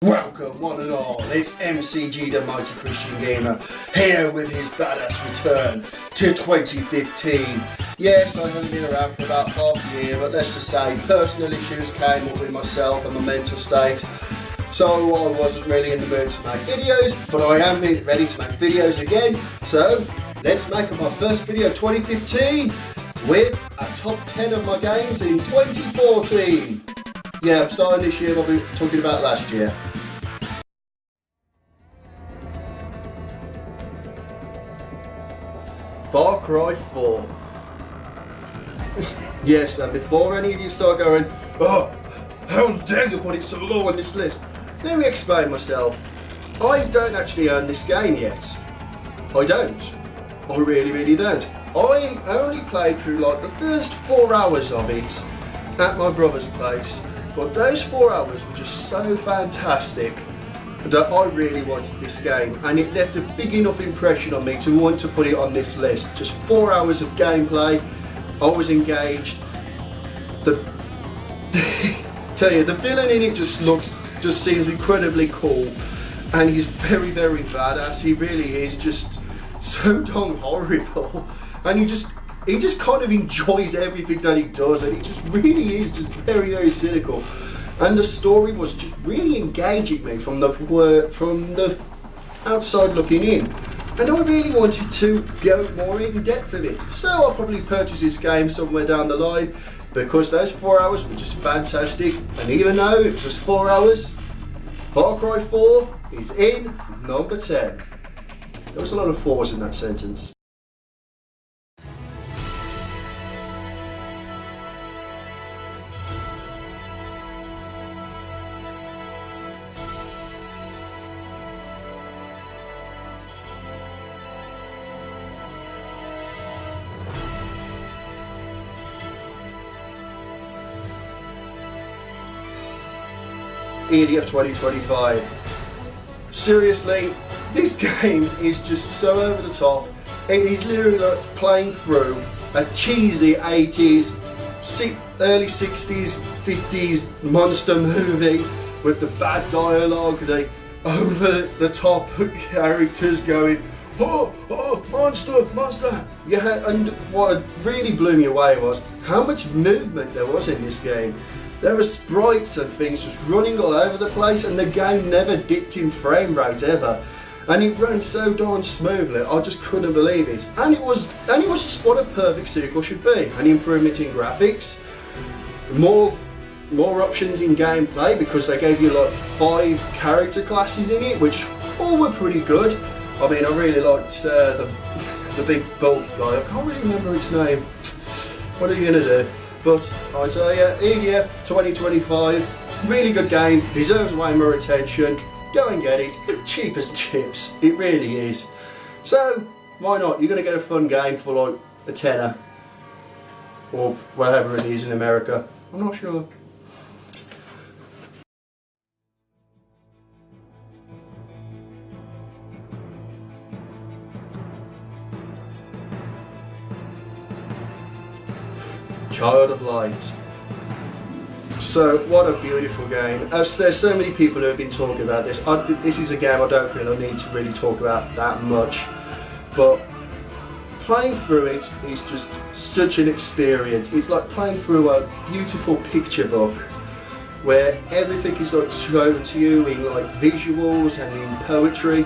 Welcome one and all, it's MCG the Mighty Christian Gamer, here with his badass return to 2015. Yes, I haven't been around for about half a year, but let's just say personal issues came up with myself and my mental state. So I wasn't really in the mood to make videos, but I am ready to make videos again. So let's make my first video 2015 with a top 10 of my games in 2014. Yeah, I'm starting this year what we were talking about last year. Far Cry 4. Yes, now before any of you start going, oh, how dare you put it so low on this list? Let me explain myself. I don't actually own this game yet. I don't. I really don't. I only played through like the first 4 hours of it at my brother's place. But those 4 hours were just so fantastic that I really wanted this game, and it left a big enough impression on me to want to put it on this list. Just 4 hours of gameplay, I was engaged. Tell you, the villain in it just seems incredibly cool, and he's very badass. He really is just so darn horrible, and he just kind of enjoys everything that he does, and he just really is just very cynical. And the story was just really engaging me from the outside looking in, and I really wanted to go more in depth with it. So I'll probably purchase this game somewhere down the line, because those 4 hours were just fantastic. And even though it was just 4 hours, Far Cry 4 is in number 10. There was a lot of fours in that sentence. EDF 2025. Seriously, this game is just so over the top. It is literally like playing through a cheesy 80s, early 60s, 50s monster movie with the bad dialogue, the over the top characters going, oh, monster. Yeah, and what really blew me away was how much movement there was in this game. There were sprites and things just running all over the place, and the game never dipped in frame rate ever. And it ran so darn smoothly, I just couldn't believe it. And it was just what a perfect sequel should be. An improvement in graphics, more options in gameplay, because they gave you like 5 character classes in it, which all were pretty good. I mean, I really liked the big bulk guy. I can't really remember his name. What are you gonna do? But I tell you, EDF 2025, really good game, deserves way more attention. Go and get it, it's cheap as chips, it really is. So, why not? You're going to get a fun game for like a tenner, or whatever it is in America, I'm not sure. Child of Light. So, what a beautiful game. As there's so many people who have been talking about this. This is a game I don't feel I need to really talk about that much. But playing through it is just such an experience. It's like playing through a beautiful picture book where everything is like shown to you in like visuals and in poetry.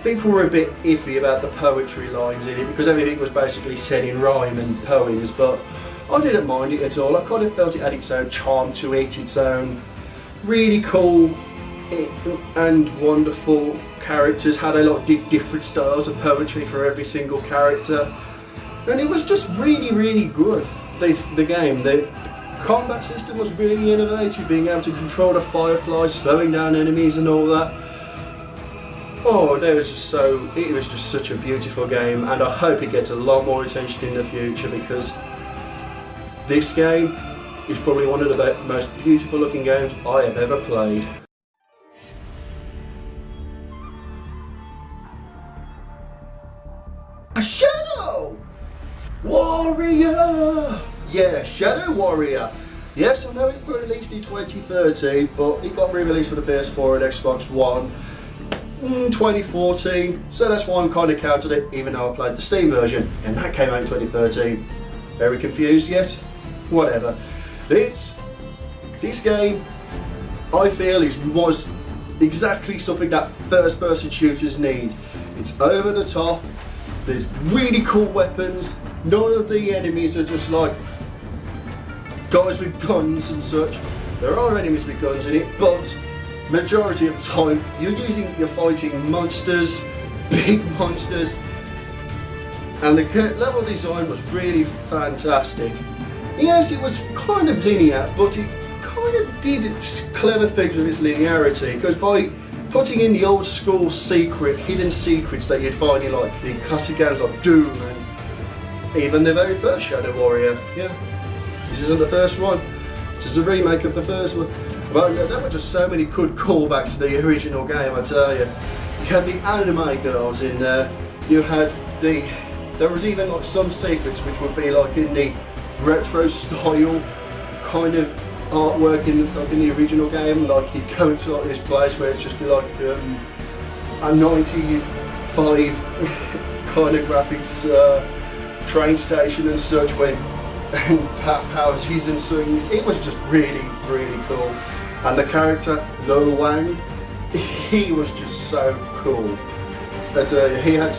People were a bit iffy about the poetry lines in it because everything was basically said in rhyme and poems, but I didn't mind it at all. I kind of felt it had its own charm to it, its own really cool and wonderful characters. How they like did different styles of poetry for every single character, and it was just really good. The game, the combat system was really innovative, being able to control the fireflies, slowing down enemies and all that. Oh, it was just such a beautiful game, and I hope it gets a lot more attention in the future, because this game is probably one of the most beautiful looking games I have ever played. A Shadow Warrior! Yeah, Shadow Warrior. Yes, I know it was released in 2013, but it got re-released for the PS4 and Xbox One in 2014, so that's why I'm kind of counted it, even though I played the Steam version, and that came out in 2013. Very confused yet? Whatever. This game, I feel, was exactly something that first-person shooters need. It's over the top, there's really cool weapons, none of the enemies are just like guys with guns and such. There are enemies with guns in it, but majority of the time you're fighting monsters, big monsters, and the level design was really fantastic. Yes, it was kind of linear, but it kind of did clever things with its linearity, because by putting in the old school hidden secrets that you'd find in like the classic games like Doom and even the very first Shadow Warrior. Yeah, this isn't the first one, this is a remake of the first one. But there were just so many good callbacks to the original game, I tell you. You had the anime girls in there, there was even like some secrets which would be like in the retro style kind of artwork in the original game, like you'd go into like this place where it'd just be like a 95 kind of graphics train station and such with bathhouses and things. It was just really, really cool. And the character, Lo Wang, he was just so cool. That he had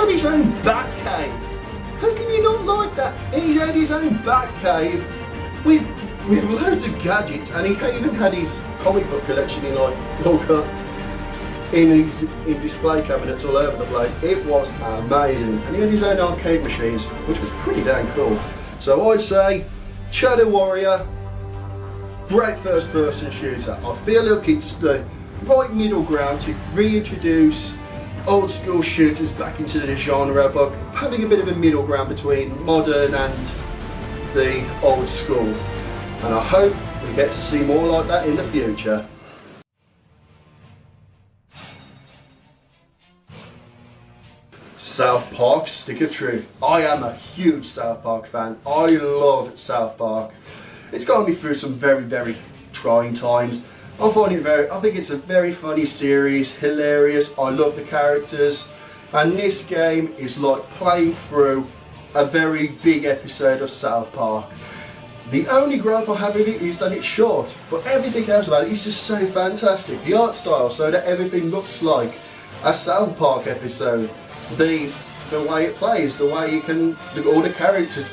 his own bat cave. How can you not like that? He had his own bat cave with loads of gadgets, and he even had his comic book collection in in display cabinets all over the place. It was amazing, and he had his own arcade machines, which was pretty damn cool. So I'd say Shadow Warrior, great first-person shooter. I feel like it's the right middle ground to reintroduce old school shooters back into the genre, but having a bit of a middle ground between modern and the old school. And I hope we get to see more like that in the future. South Park, Stick of Truth. I am a huge South Park fan. I love South Park. It's gotten me through some very, very trying times. I think it's a very funny series, hilarious. I love the characters, and this game is like playing through a very big episode of South Park. The only gripe I have with it is that it's short, but everything else about it is just so fantastic. The art style, so that everything looks like a South Park episode. The way it plays, the way all the character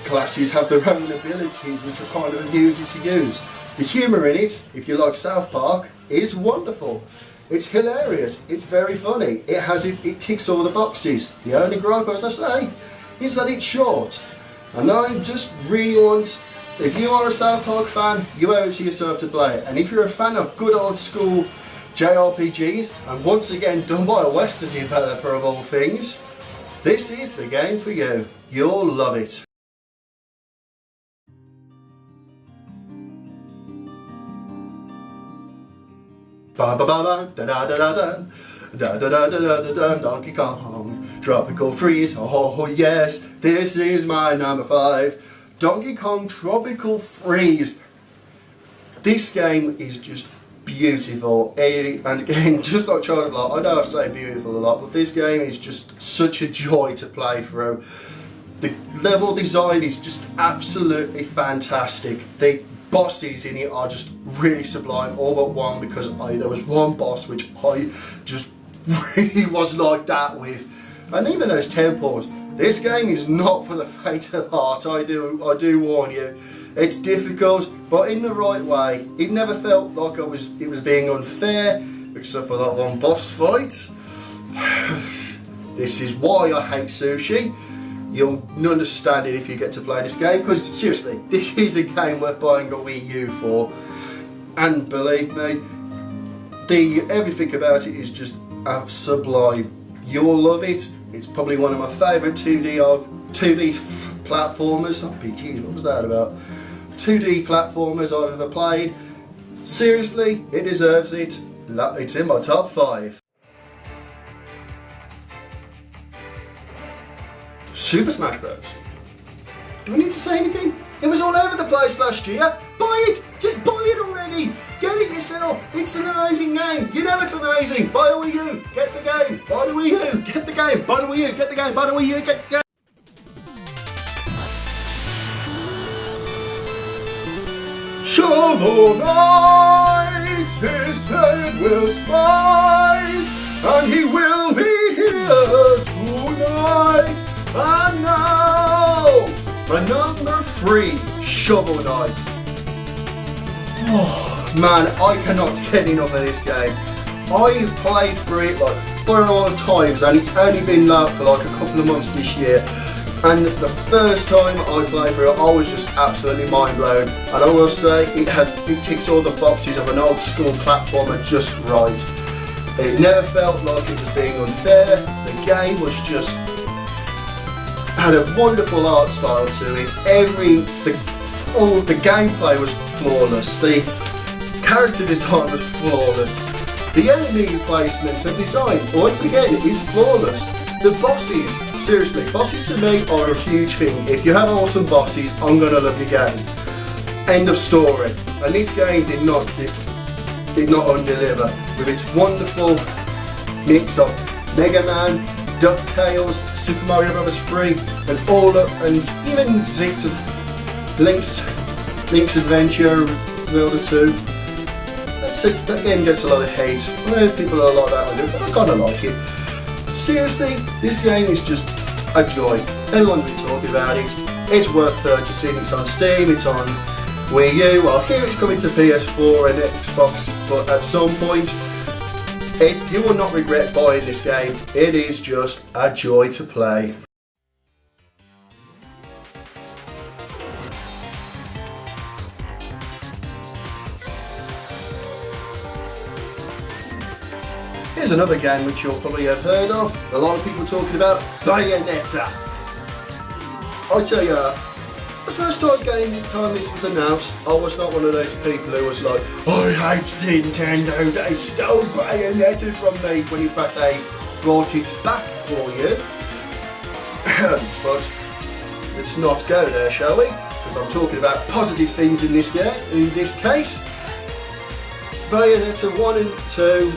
classes have their own abilities, which are kind of amusing to use. The humour in it, if you like South Park, is wonderful. It's hilarious, it's very funny, it ticks all the boxes. The only gripe, as I say, is that it's short. And I just really want, if you are a South Park fan, you owe it to yourself to play it. And if you're a fan of good old school JRPGs, and once again done by a Western developer of all things, this is the game for you. You'll love it. Ba ba ba da da da da da da da da da da da. Donkey Kong Tropical Freeze. Oh yes, this is my number 5. Donkey Kong Tropical Freeze. This game is just beautiful, and again, just like Child of Light, I know I say beautiful a lot, but this game is just such a joy to play through. The level design is just absolutely fantastic. The bosses in it are just really sublime, all but one, because there was one boss which I just really was like that with. And even those temples, this game is not for the faint of heart, I do warn you. It's difficult, but in the right way. It never felt like it was being unfair, except for that one boss fight. This is why I hate sushi. You'll understand it if you get to play this game, because seriously, this is a game worth buying a Wii U for. And believe me, everything about it is just sublime. You'll love it. It's probably one of my favourite 2D platformers. RPGs, what was that about? 2D platformers I've ever played. Seriously, it deserves it. It's in my top 5. Super Smash Bros. Do I need to say anything? It was all over the place last year. Buy it! Just buy it already! Get it yourself! It's an amazing game! You know it's amazing! Buy the Wii U! Get the game! Buy the Wii U! Get the game! Buy the Wii U! Get the game! Buy the Wii U! Get the game! Shovel Knight, his head will smite, and he will be here tonight. And now, my number 3, Shovel Knight. Oh man, I cannot get enough of this game. I played through it like 4 times, and it's only been out for like a couple of months this year. And the first time I played through it, I was just absolutely mind blown. And I will say, it ticks all the boxes of an old school platformer just right. It never felt like it was being unfair. The game was just had a wonderful art style to it. The gameplay was flawless. The character design was flawless. The enemy placements and design, once again, is flawless. The bosses, seriously, bosses for me are a huge thing. If you have awesome bosses, I'm gonna love your game. End of story. And this game did not undeliver with its wonderful mix of Mega Man, DuckTales, Super Mario Bros. 3, and even Link's Adventure, Zelda 2. That game gets a lot of hate. I know people are like that, but I kinda like it. Seriously, this game is just a joy. Everyone's been talking about it. It's worth purchasing. It's on Steam, it's on Wii U. Well, here it's coming to PS4 and Xbox, but at some point, you will not regret buying this game. It is just a joy to play. Here's another game which you'll probably have heard of. A lot of people talking about Bayonetta. I tell you, the first time this was announced, I was not one of those people who was like, I hate Nintendo, they stole Bayonetta from me, when in fact they brought it back for you. But let's not go there, shall we? Because I'm talking about positive things in this game. In this case, Bayonetta 1 and 2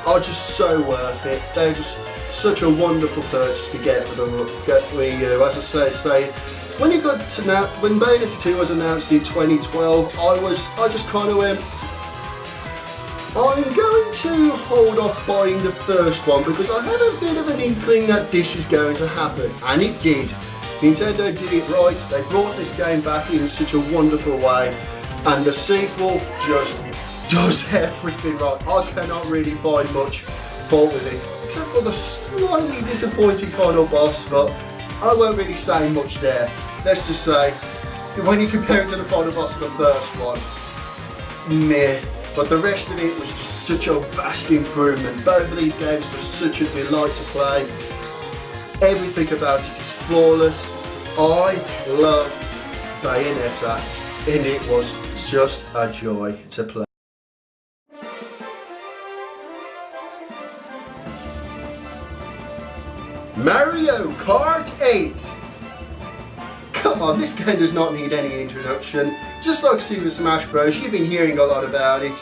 are just so worth it. They're just such a wonderful purchase to get for the Wii U. As I say, when Bayonetta 2 was announced in 2012, I just kind of went, I'm going to hold off buying the first one because I had a bit of an inkling that this is going to happen, and it did. Nintendo did it right. They brought this game back in such a wonderful way, and the sequel just does everything right. I cannot really find much fault with it, except for the slightly disappointing final boss, but I won't really say much there. Let's just say, when you compare it to the final boss of the first one, meh. But the rest of it was just such a vast improvement. Both of these games are just such a delight to play. Everything about it is flawless. I love Bayonetta, and it was just a joy to play. Mario Kart 8! Come on, this game does not need any introduction. Just like Super Smash Bros, you've been hearing a lot about it.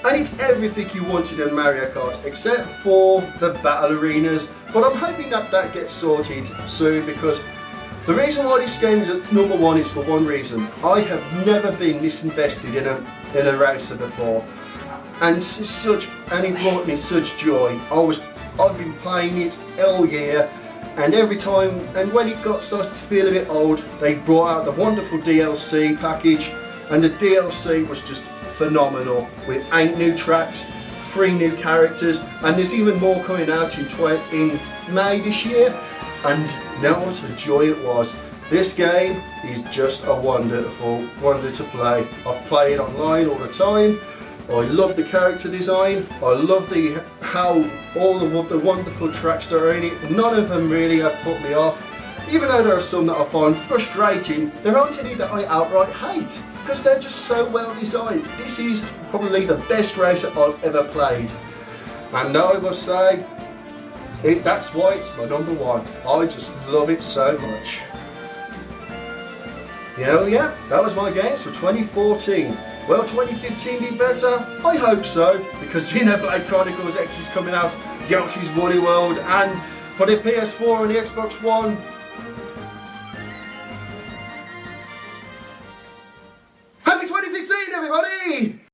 And it's everything you wanted in Mario Kart, except for the battle arenas. But I'm hoping that gets sorted soon, because the reason why this game is at number 1 is for one reason. I have never been this invested in a racer before. And it brought me such joy. I've been playing it all year, and every time, and when it started to feel a bit old, they brought out the wonderful DLC package, and the DLC was just phenomenal, with 8 new tracks, 3 new characters, and there's even more coming out in May this year, and now what a joy it was. This game is just a wonder to play. I play it online all the time. I love the character design. I love how all the wonderful tracks that are in it. None of them really have put me off. Even though there are some that I find frustrating, there aren't any that I outright hate, because they're just so well designed. This is probably the best racer I've ever played. And I will say, that's why it's my number 1. I just love it so much. Yeah, that was my games for 2014. Will 2015 be better? I hope so, because Xenoblade Chronicles X is coming out, Yoshi's Woolly World, and for the PS4 and the Xbox One. Happy 2015, everybody!